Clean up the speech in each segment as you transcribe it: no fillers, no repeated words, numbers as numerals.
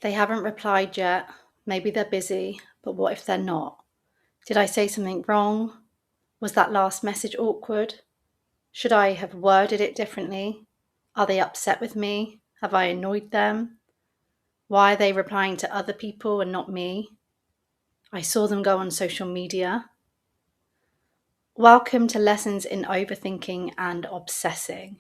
They haven't replied yet. Maybe they're busy, but what if they're not? Did I say something wrong? Was that last message awkward? Should I have worded it differently? Are they upset with me? Have I annoyed them? Why are they replying to other people and not me? I saw them go on social media. Welcome to Lessons in Overthinking and Obsessing.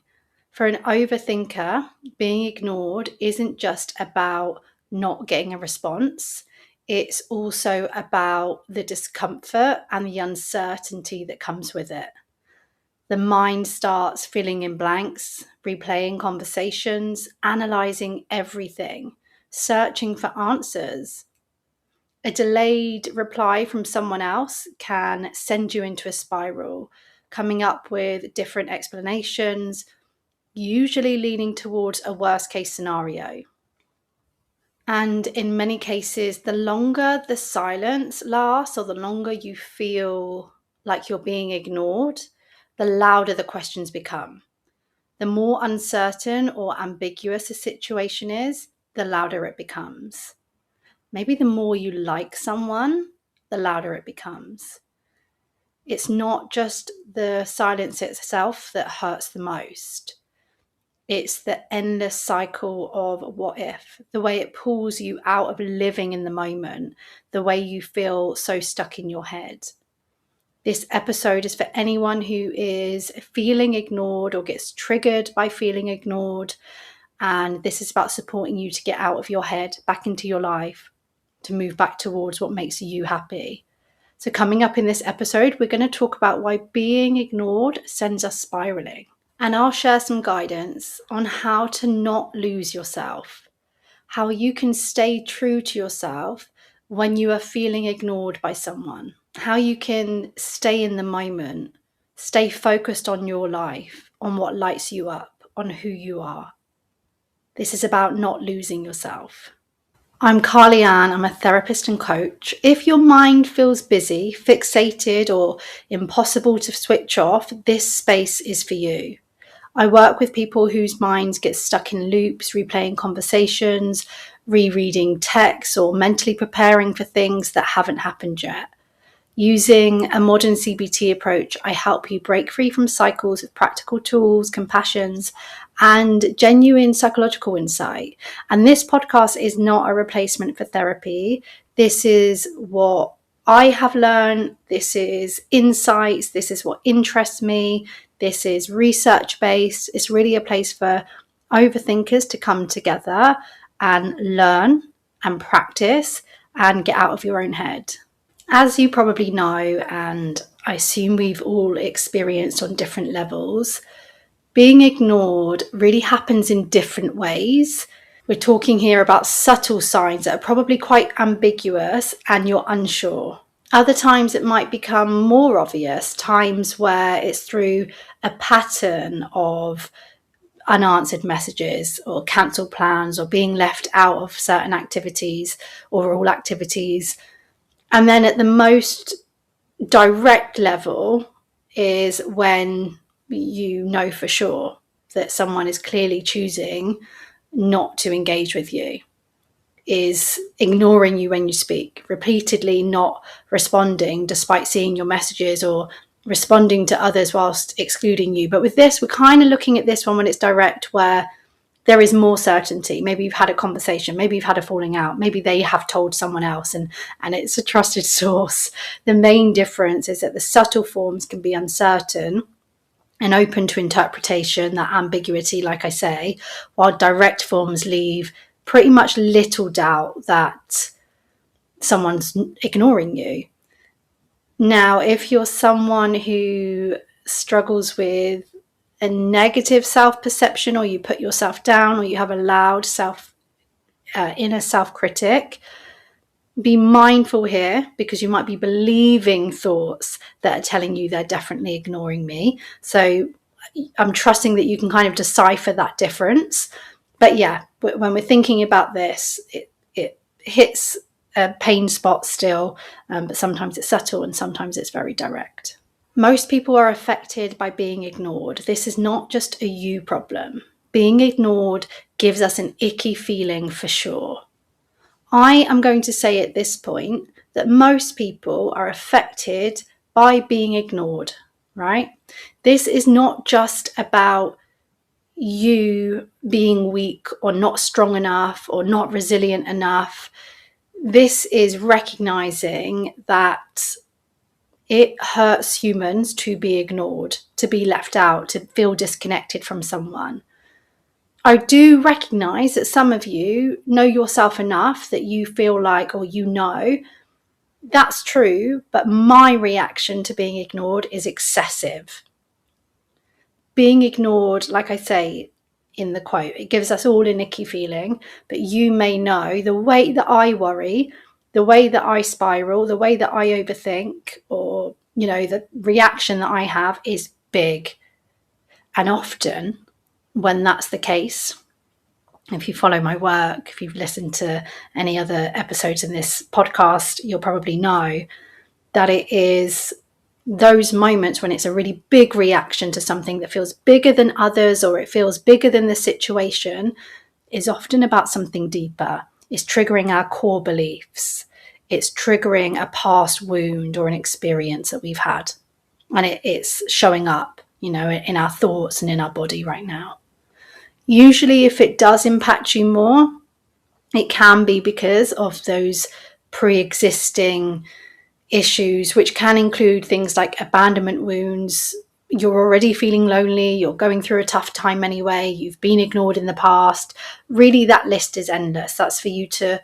For an overthinker, being ignored isn't just about not getting a response. It's also about the discomfort and the uncertainty that comes with it. The mind starts filling in blanks, replaying conversations, analysing everything, searching for answers. A delayed reply from someone else can send you into a spiral, coming up with different explanations, usually leaning towards a worst case scenario. And in many cases, the longer the silence lasts or the longer you feel like you're being ignored, the louder the questions become. The more uncertain or ambiguous a situation is, the louder it becomes. Maybe the more you like someone, the louder it becomes. It's not just the silence itself that hurts the most. It's the endless cycle of what if, the way it pulls you out of living in the moment, the way you feel so stuck in your head. This episode is for anyone who is feeling ignored or gets triggered by feeling ignored. And this is about supporting you to get out of your head, back into your life, to move back towards what makes you happy. So coming up in this episode, we're going to talk about why being ignored sends us spiraling. And I'll share some guidance on how to not lose yourself, how you can stay true to yourself when you are feeling ignored by someone, how you can stay in the moment, stay focused on your life, on what lights you up, on who you are. This is about not losing yourself. I'm Carly Ann, I'm a therapist and coach. If your mind feels busy, fixated, or impossible to switch off, this space is for you. I work with people whose minds get stuck in loops, replaying conversations, rereading texts, or mentally preparing for things that haven't happened yet. Using a modern CBT approach, I help you break free from cycles with practical tools, compassions, and genuine psychological insight. And this podcast is not a replacement for therapy. This is what I have learned. This is insights. This is what interests me. This is research-based. It's really a place for overthinkers to come together and learn and practice and get out of your own head. As you probably know, and I assume we've all experienced on different levels, being ignored really happens in different ways. We're talking here about subtle signs that are probably quite ambiguous and you're unsure. Other times it might become more obvious, times where it's through a pattern of unanswered messages or cancelled plans or being left out of certain activities or all activities. And then at the most direct level is when you know for sure that someone is clearly choosing not to engage with you, is ignoring you when you speak, repeatedly not responding despite seeing your messages, or responding to others whilst excluding you. But with this, we're kind of looking at this one when it's direct, where there is more certainty. Maybe you've had a conversation, maybe you've had a falling out, maybe they have told someone else and it's a trusted source. The main difference is that the subtle forms can be uncertain and open to interpretation, that ambiguity, like I say, while direct forms leave pretty much little doubt that someone's ignoring you. Now, if you're someone who struggles with a negative self-perception, or you put yourself down, or you have a loud inner self-critic, be mindful here, because you might be believing thoughts that are telling you they're definitely ignoring me. So I'm trusting that you can kind of decipher that difference. But yeah, when we're thinking about this, it hits a pain spot still, but sometimes it's subtle and sometimes it's very direct. Most people are affected by being ignored. This is not just a you problem. Being ignored gives us an icky feeling for sure. I am going to say at this point that most people are affected by being ignored, right? This is not just about you being weak or not strong enough or not resilient enough. This is recognizing that it hurts humans to be ignored, to be left out, to feel disconnected from someone. I do recognize that some of you know yourself enough that you feel like, or you know, that's true, but my reaction to being ignored is excessive. Being ignored, like I say in the quote, it gives us all an icky feeling, but you may know the way that I worry, the way that I spiral, the way that I overthink, or, the reaction that I have is big. And often when that's the case, if you follow my work, if you've listened to any other episodes in this podcast, you'll probably know that it is those moments when it's a really big reaction to something that feels bigger than others, or it feels bigger than the situation, is often about something deeper. It's triggering our core beliefs. It's triggering a past wound or an experience that we've had. And it's showing up, in our thoughts and in our body right now. Usually, if it does impact you more, it can be because of those pre-existing issues, which can include things like abandonment wounds. You're already feeling lonely, you're going through a tough time anyway, you've been ignored in the past. Really, that list is endless. That's for you to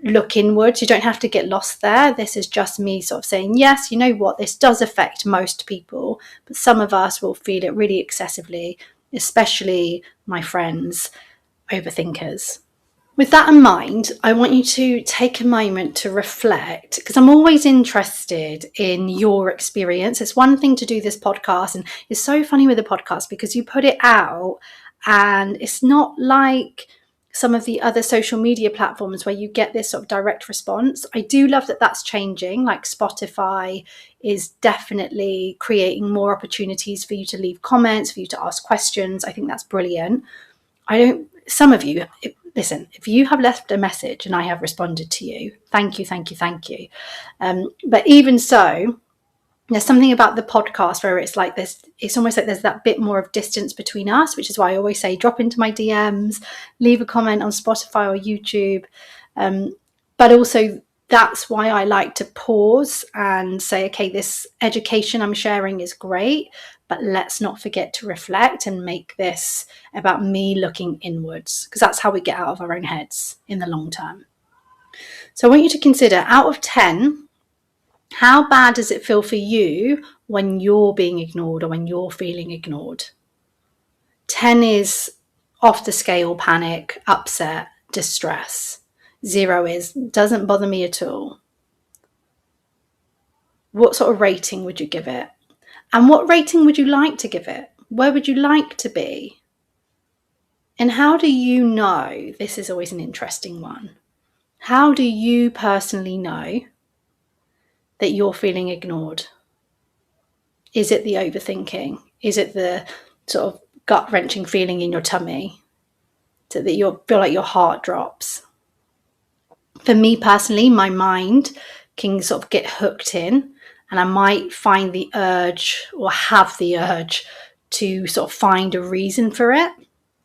look inwards. You don't have to get lost there. This is just me sort of saying, yes, you know what, this does affect most people, but some of us will feel it really excessively, especially my friends, overthinkers. With that in mind, I want you to take a moment to reflect, because I'm always interested in your experience. It's one thing to do this podcast, and it's so funny with the podcast because you put it out and it's not like some of the other social media platforms where you get this sort of direct response. I do love that that's changing. Like Spotify is definitely creating more opportunities for you to leave comments, for you to ask questions. I think that's brilliant. Some of you, listen, if you have left a message and I have responded to you, thank you, thank you, thank you. But even so, there's something about the podcast where it's like this, it's almost like there's that bit more of distance between us, which is why I always say drop into my DMs, leave a comment on Spotify or YouTube. But also that's why I like to pause and say, okay, this education I'm sharing is great, but let's not forget to reflect and make this about me looking inwards, because that's how we get out of our own heads in the long term. So I want you to consider, out of 10, how bad does it feel for you when you're being ignored or when you're feeling ignored? 10 is off the scale, panic, upset, distress. 0 is doesn't bother me at all. What sort of rating would you give it? And what rating would you like to give it? Where would you like to be? And how do you know? This is always an interesting one. How do you personally know that you're feeling ignored? Is it the overthinking? Is it the sort of gut-wrenching feeling in your tummy? Is it that you feel like your heart drops? For me personally, my mind can sort of get hooked in, and I might find the urge or have the urge to sort of find a reason for it.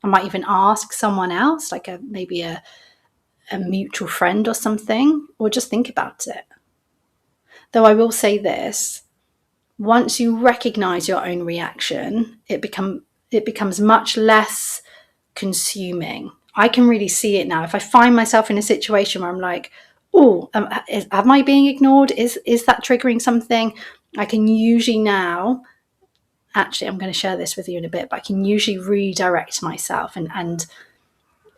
I might even ask someone else, like maybe a mutual friend or something, or just think about it. Though I will say this, once you recognize your own reaction, it becomes much less consuming. I can really see it now. If I find myself in a situation where I'm like, oh, am I being ignored? Is that triggering something? I can usually now, actually, I'm going to share this with you in a bit, but I can usually redirect myself and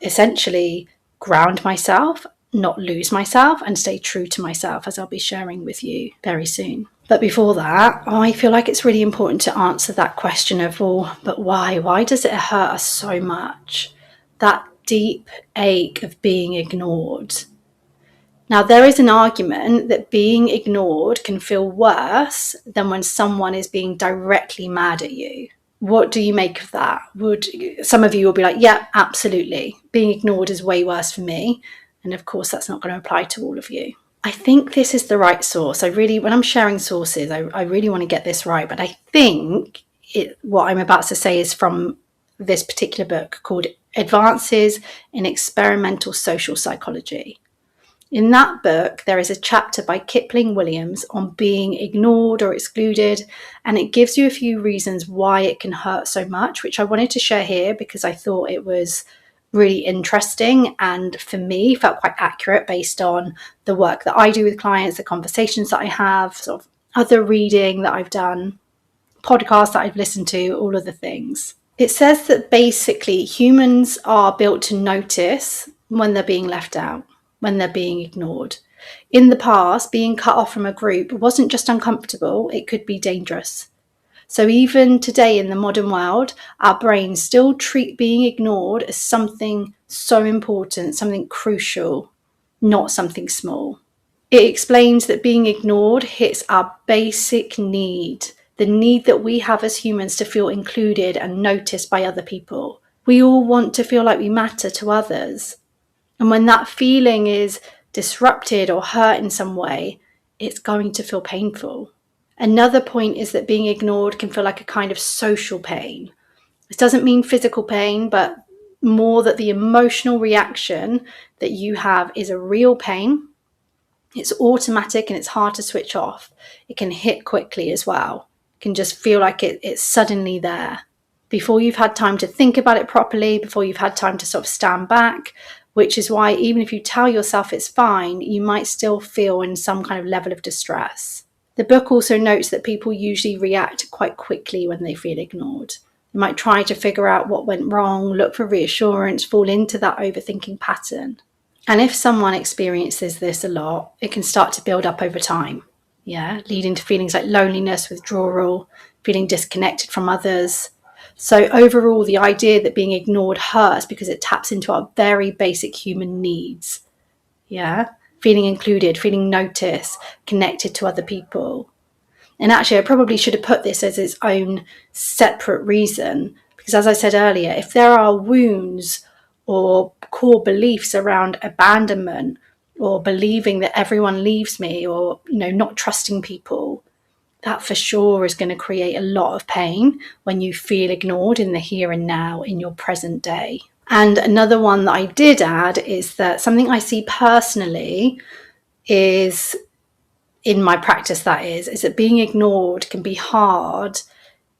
essentially ground myself, not lose myself, and stay true to myself, as I'll be sharing with you very soon. But before that, I feel like it's really important to answer that question of, well, but why? Why does it hurt us so much? That deep ache of being ignored. Now, there is an argument that being ignored can feel worse than when someone is being directly mad at you. What do you make of that? Some of you will be like, yeah, absolutely. Being ignored is way worse for me. And of course, that's not going to apply to all of you. I think this is the right source. When I'm sharing sources, I really want to get this right. But I think what I'm about to say is from this particular book called Advances in Experimental Social Psychology. In that book, there is a chapter by Kipling Williams on being ignored or excluded, and it gives you a few reasons why it can hurt so much, which I wanted to share here because I thought it was really interesting and for me felt quite accurate based on the work that I do with clients, the conversations that I have, sort of other reading that I've done, podcasts that I've listened to, all of the things. It says that basically humans are built to notice when they're being left out, when they're being ignored. In the past, being cut off from a group wasn't just uncomfortable, it could be dangerous. So even today in the modern world, our brains still treat being ignored as something so important, something crucial, not something small. It explains that being ignored hits our basic need, the need that we have as humans to feel included and noticed by other people. We all want to feel like we matter to others. And when that feeling is disrupted or hurt in some way, it's going to feel painful. Another point is that being ignored can feel like a kind of social pain. This doesn't mean physical pain, but more that the emotional reaction that you have is a real pain. It's automatic and it's hard to switch off. It can hit quickly as well. It can just feel like it's suddenly there. Before you've had time to think about it properly, before you've had time to sort of stand back, which is why even if you tell yourself it's fine, you might still feel in some kind of level of distress. The book also notes that people usually react quite quickly when they feel ignored. They might try to figure out what went wrong, look for reassurance, fall into that overthinking pattern. And if someone experiences this a lot, it can start to build up over time, leading to feelings like loneliness, withdrawal, feeling disconnected from others. So overall, the idea that being ignored hurts because it taps into our very basic human needs. Feeling included, feeling noticed, connected to other people. And actually, I probably should have put this as its own separate reason, because as I said earlier, if there are wounds or core beliefs around abandonment or believing that everyone leaves me or, not trusting people, that for sure is going to create a lot of pain when you feel ignored in the here and now, in your present day. And another one that I did add is that something I see personally is, in my practice is that being ignored can be hard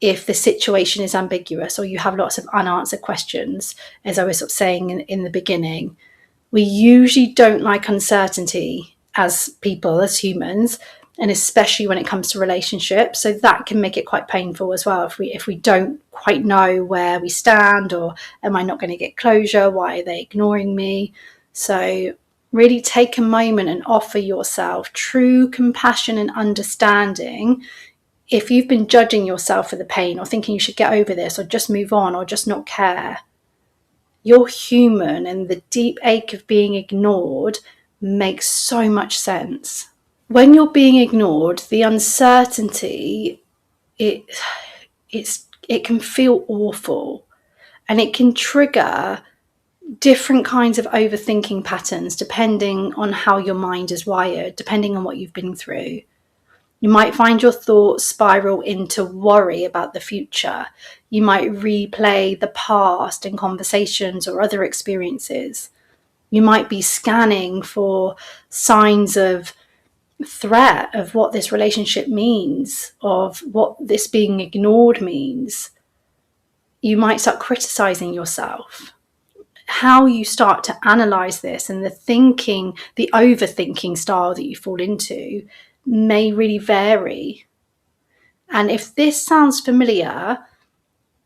if the situation is ambiguous or you have lots of unanswered questions, as I was sort of saying in the beginning. We usually don't like uncertainty as people, as humans, and especially when it comes to relationships. So that can make it quite painful as well if we don't quite know where we stand, or am I not going to get closure? Why are they ignoring me? So really take a moment and offer yourself true compassion and understanding. If you've been judging yourself for the pain or thinking you should get over this or just move on or just not care, you're human, and the deep ache of being ignored makes so much sense. When you're being ignored, the uncertainty, it can feel awful, and it can trigger different kinds of overthinking patterns depending on how your mind is wired, depending on what you've been through. You might find your thoughts spiral into worry about the future. You might replay the past in conversations or other experiences. You might be scanning for signs of threat, of what this relationship means, of what this being ignored means. You might start criticizing yourself. How you start to analyze this and the overthinking style that you fall into may really vary. And if this sounds familiar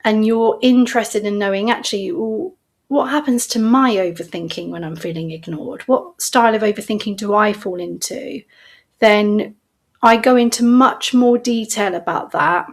and you're interested in knowing actually, what happens to my overthinking when I'm feeling ignored? What style of overthinking do I fall into? Then I go into much more detail about that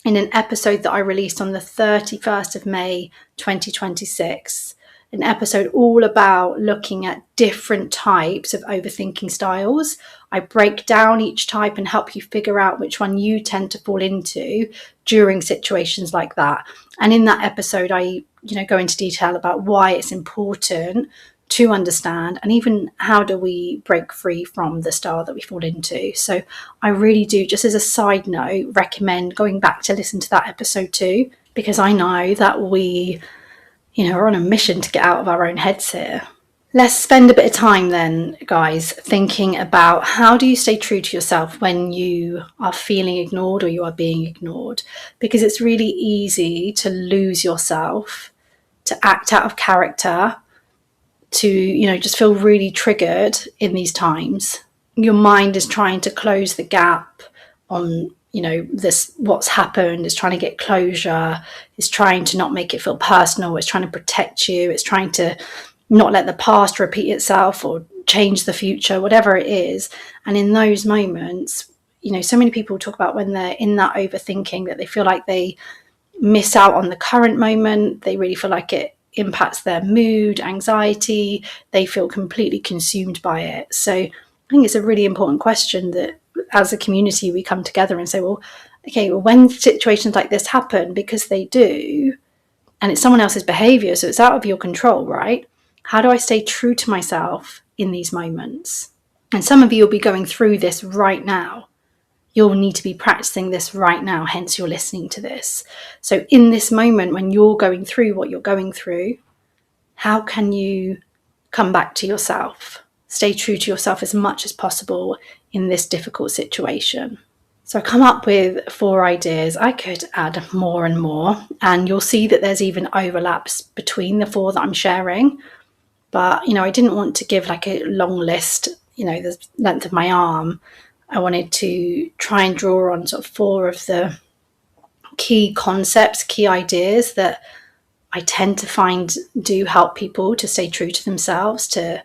in an episode that I released on the 31st of May 2026. An episode all about looking at different types of overthinking styles. I break down each type and help you figure out which one you tend to fall into during situations like that. And in that episode, I go into detail about why it's important to understand, and even how do we break free from the star that we fall into. So I really do, just as a side note, recommend going back to listen to that episode too, because I know that we, are on a mission to get out of our own heads here. Let's spend a bit of time then, guys, thinking about how do you stay true to yourself when you are feeling ignored or you are being ignored? Because it's really easy to lose yourself, to act out of character, to, just feel really triggered in these times. Your mind is trying to close the gap on, this, what's happened, is trying to get closure, is trying to not make it feel personal, it's trying to protect you, it's trying to not let the past repeat itself or change the future, whatever it is. And in those moments, so many people talk about when they're in that overthinking that they feel like they miss out on the current moment. They really feel like it impacts their mood, anxiety. They feel completely consumed by it. So I think it's a really important question that as a community we come together and say, well, when situations like this happen, because they do, and it's someone else's behavior, so it's out of your control, right? How do I stay true to myself in these moments? And some of you will be going through this right now. You'll need to be practicing this right now, hence you're listening to this. So in this moment, when you're going through what you're going through, how can you come back to yourself? Stay true to yourself as much as possible in this difficult situation. So I come up with 4 ideas. I could add more and more, and you'll see that there's even overlaps between the 4 that I'm sharing. But, I didn't want to give like a long list, the length of my arm. I wanted to try and draw on sort of 4 of the key concepts, key ideas that I tend to find do help people to stay true to themselves, to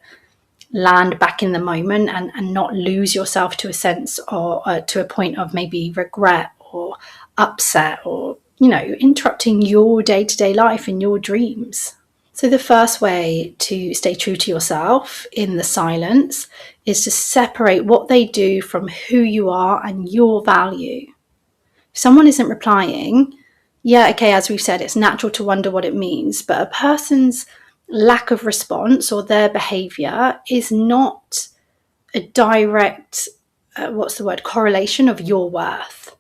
land back in the moment and not lose yourself to a sense or to a point of maybe regret or upset or, interrupting your day-to-day life and your dreams. So the first way to stay true to yourself in the silence is to separate what they do from who you are and your value. If someone isn't replying, as we've said, it's natural to wonder what it means, but a person's lack of response or their behavior is not a direct, correlation of your worth.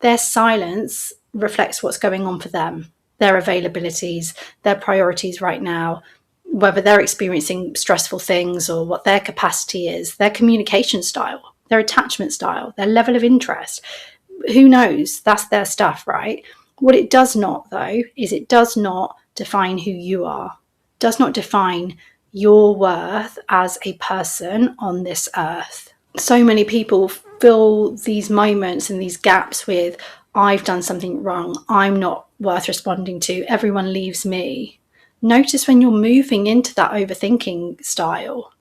Their silence reflects what's going on for them, their availabilities, their priorities right now, whether they're experiencing stressful things or what their capacity is, their communication style, their attachment style, their level of interest. Who knows? That's their stuff, right? What it does not, though, is it does not define who you are, does not define your worth as a person on this earth. So many people fill these moments and these gaps with, I've done something wrong, I'm not worth responding to, everyone leaves me. Notice when you're moving into that overthinking style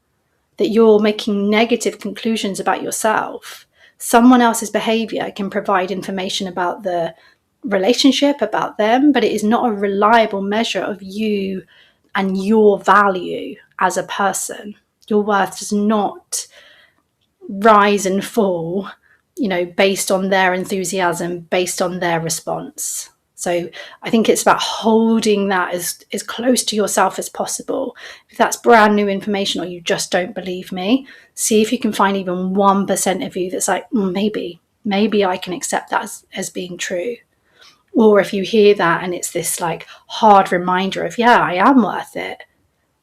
that you're making negative conclusions about yourself. Someone else's behavior can provide information about the relationship, about them, but it is not a reliable measure of you and your value as a person. Your worth does not rise and fall, based on their enthusiasm, based on their response. So I think it's about holding that as close to yourself as possible. If that's brand new information or you just don't believe me, see if you can find even 1% of you that's like, maybe I can accept that as being true. Or if you hear that and it's this like hard reminder of, I am worth it.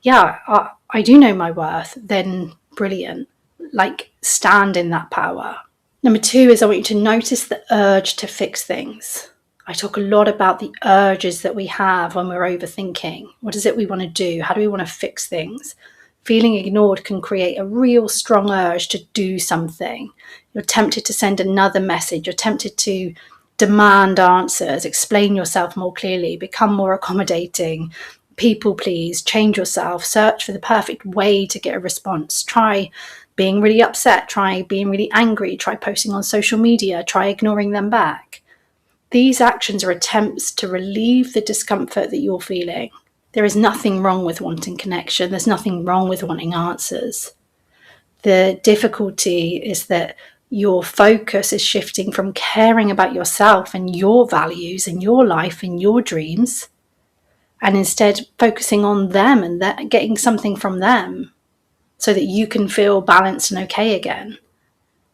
I do know my worth, then brilliant. Like, stand in that power. Number 2 is I want you to notice the urge to fix things. I talk a lot about the urges that we have when we're overthinking. What is it we want to do? How do we want to fix things? Feeling ignored can create a real strong urge to do something. You're tempted to send another message. You're tempted to demand answers, explain yourself more clearly, become more accommodating, people please, change yourself, search for the perfect way to get a response. Try being really upset, try being really angry, try posting on social media, try ignoring them back. These actions are attempts to relieve the discomfort that you're feeling. There is nothing wrong with wanting connection. There's nothing wrong with wanting answers. The difficulty is that your focus is shifting from caring about yourself and your values and your life and your dreams and instead focusing on them and getting something from them so that you can feel balanced and okay again.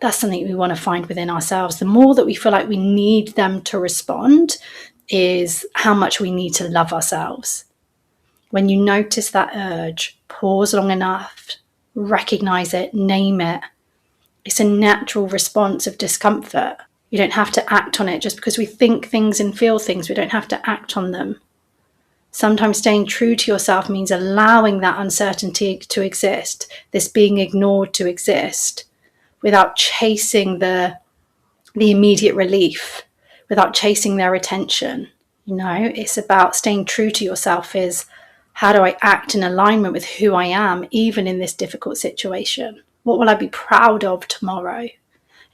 That's something we want to find within ourselves. The more that we feel like we need them to respond is how much we need to love ourselves. When you notice that urge, pause long enough, recognize it, name it. It's a natural response of discomfort. You don't have to act on it. Just because we think things and feel things, we don't have to act on them. Sometimes staying true to yourself means allowing that uncertainty to exist, this being ignored to exist, without chasing the immediate relief, without chasing their attention. It's about staying true to yourself. Is how do I act in alignment with who I am, even in this difficult situation? What will I be proud of tomorrow? And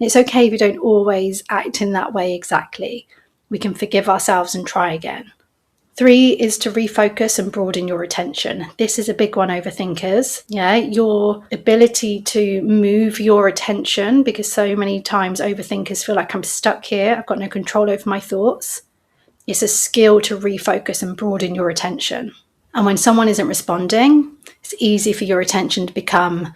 it's okay if you don't always act in that way exactly. We can forgive ourselves and try again. 3 is to refocus and broaden your attention. This is a big one, overthinkers. Your ability to move your attention, because so many times overthinkers feel like I'm stuck here, I've got no control over my thoughts. It's a skill to refocus and broaden your attention. And when someone isn't responding, it's easy for your attention to become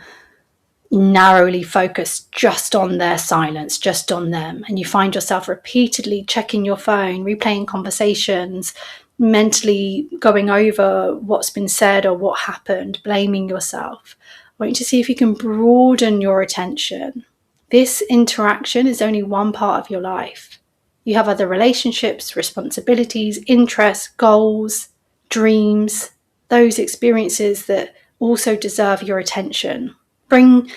narrowly focused just on their silence, just on them. And you find yourself repeatedly checking your phone, replaying conversations, mentally going over what's been said or what happened, blaming yourself. I want you to see if you can broaden your attention. This interaction is only one part of your life. You have other relationships, responsibilities, interests, goals, dreams, those experiences that also deserve your attention. Bring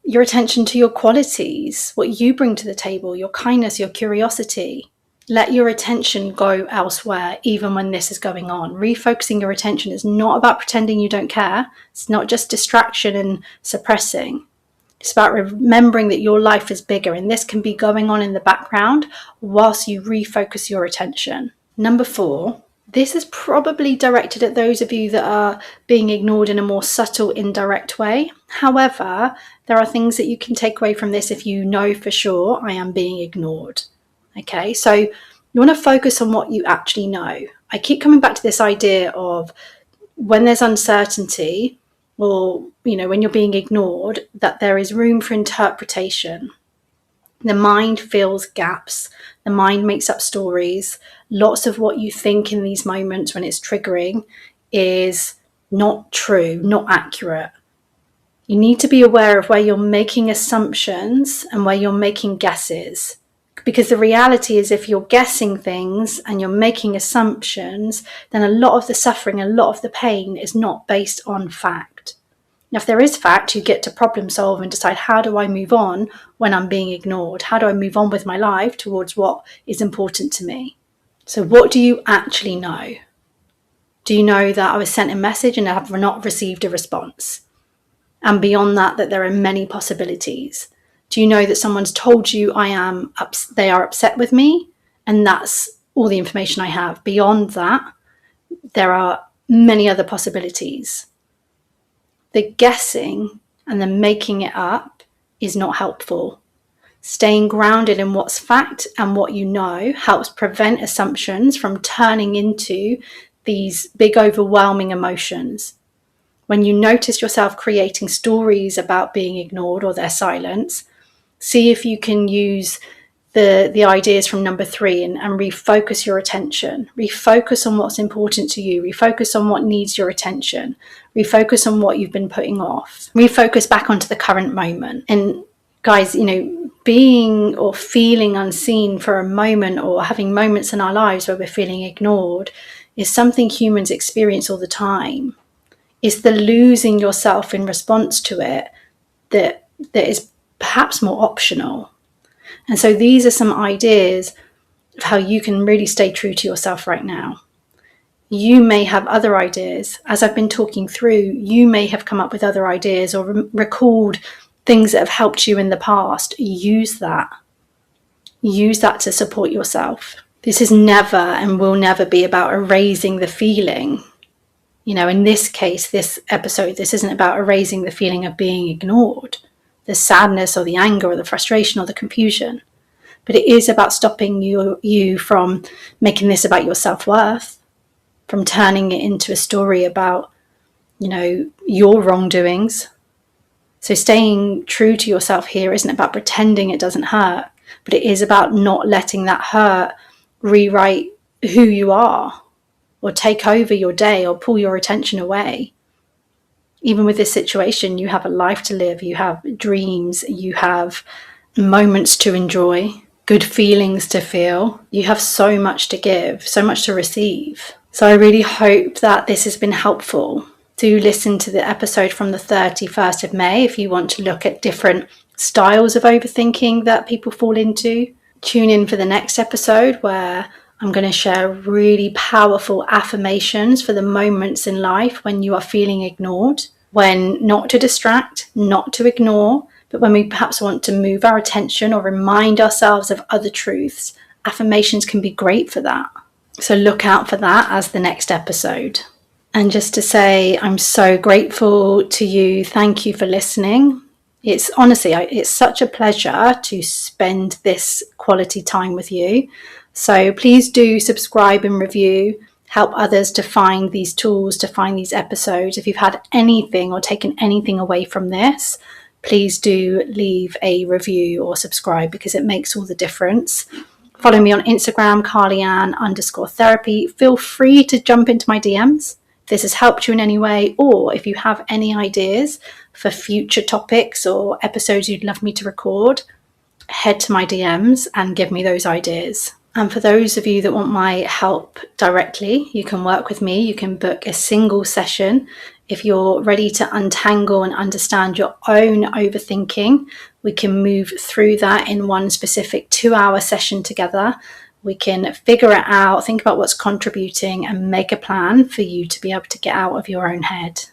your attention to your qualities, what you bring to the table, your kindness, your curiosity. Let your attention go elsewhere, even when this is going on. Refocusing your attention is not about pretending you don't care. It's not just distraction and suppressing. It's about remembering that your life is bigger, and this can be going on in the background whilst you refocus your attention. Number 4, this is probably directed at those of you that are being ignored in a more subtle, indirect way. However, there are things that you can take away from this if you know for sure I am being ignored. Okay, so you want to focus on what you actually know. I keep coming back to this idea of when there's uncertainty, or when you're being ignored, that there is room for interpretation. The mind fills gaps. The mind makes up stories. Lots of what you think in these moments when it's triggering is not true, not accurate. You need to be aware of where you're making assumptions and where you're making guesses. Because the reality is, if you're guessing things and you're making assumptions, then a lot of the suffering, a lot of the pain is not based on fact. Now, if there is fact, you get to problem solve and decide, how do I move on when I'm being ignored? How do I move on with my life towards what is important to me? So what do you actually know? Do you know that I was sent a message and I have not received a response? And beyond that, that there are many possibilities. Do you know that someone's told you they are upset with me, and that's all the information I have? Beyond that, there are many other possibilities. The guessing and the making it up is not helpful. Staying grounded in what's fact and what you know helps prevent assumptions from turning into these big, overwhelming emotions. When you notice yourself creating stories about being ignored or their silence, see if you can use the ideas from number 3 and refocus your attention. Refocus on what's important to you. Refocus on what needs your attention. Refocus on what you've been putting off. Refocus back onto the current moment. And guys, being or feeling unseen for a moment, or having moments in our lives where we're feeling ignored, is something humans experience all the time. It's the losing yourself in response to it that is perhaps more optional. And so these are some ideas of how you can really stay true to yourself right now. You may have other ideas. As I've been talking through, you may have come up with other ideas or recalled things that have helped you in the past. Use that. Use that to support yourself. This is never and will never be about erasing the feeling. In this case, this episode, this isn't about erasing the feeling of being ignored, the sadness or the anger or the frustration or the confusion. But it is about stopping you from making this about your self-worth. from turning it into a story about, your wrongdoings. So staying true to yourself here isn't about pretending it doesn't hurt, but it is about not letting that hurt rewrite who you are or take over your day or pull your attention away. Even with this situation, you have a life to live, you have dreams, you have moments to enjoy, good feelings to feel. You have so much to give, so much to receive. So I really hope that this has been helpful. Do listen to the episode from the 31st of May if you want to look at different styles of overthinking that people fall into. Tune in for the next episode where I'm going to share really powerful affirmations for the moments in life when you are feeling ignored, when not to distract, not to ignore, but when we perhaps want to move our attention or remind ourselves of other truths. Affirmations can be great for that. So look out for that as the next episode. And just to say, I'm so grateful to you. Thank you for listening. It's honestly, it's such a pleasure to spend this quality time with you. So please do subscribe and review, help others to find these tools, to find these episodes. If you've had anything or taken anything away from this, please do leave a review or subscribe because it makes all the difference. Follow me on Instagram, carlyann_therapy. Feel free to jump into my DMs if this has helped you in any way, or if you have any ideas for future topics or episodes you'd love me to record, head to my DMs and give me those ideas. And for those of you that want my help directly, you can work with me. You can book a single session. If you're ready to untangle and understand your own overthinking, we can move through that in one specific 2-hour session together. We can figure it out, think about what's contributing, and make a plan for you to be able to get out of your own head.